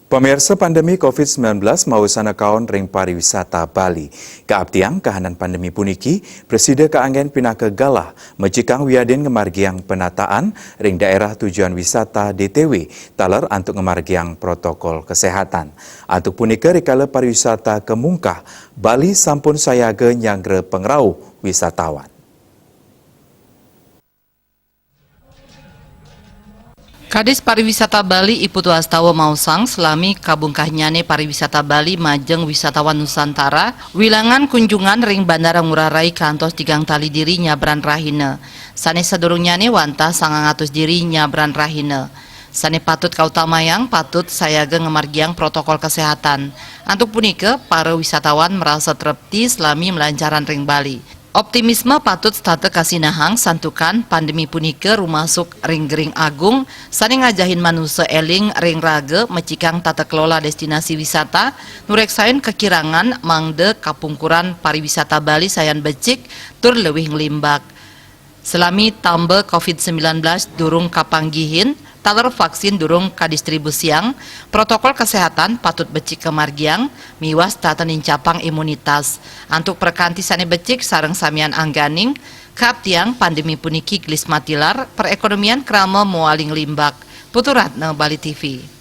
Pemirsa pandemi COVID-19 mausan kaon ring pariwisata Bali. Kaaptiang kahanan pandemi puniki, Presiden kaanggen pinaka galah mecikang wiadin ngemargiang penataan ring daerah tujuan wisata DTW taler untuk ngemargiang protokol kesehatan. Untuk punika rikala pariwisata kemungkah, Bali sampun sayaga nyangre pengrau wisatawan. Kadis Pariwisata Bali Iputu Astawa Mausang selami kabungkahnyane pariwisata Bali majeng wisatawan Nusantara wilangan kunjungan ring Bandara Ngurah Rai kantos tigang tali diri nyabran rahina. Sane sadurungnyane wantah 900 diri nyabran rahina. Sane patut kautamayang patut sayaga ngemargiang protokol kesehatan. Antuk punike para wisatawan merasa terpti selami melancaran ring Bali. Optimisme patut state kasinahang santukan pandemi punike rumasuk ring gering agung sane ngajahin manusia eling ring rage mecikang tata kelola destinasi wisata nureksain kekirangan mangde kapungkuran pariwisata Bali sayan becik tur leuwih nglimbak. Selami tambe COVID-19 durung kapanggihin, taler vaksin durung kadistribusiang, protokol kesehatan patut becik kemargiang, miwas tata nincapang imunitas. Antuk perkanti sane becik sareng samian angganing, kaaptiang pandemi puniki glis matilar, perekonomian krama mualing limbak. Putu Ratna, Bali TV.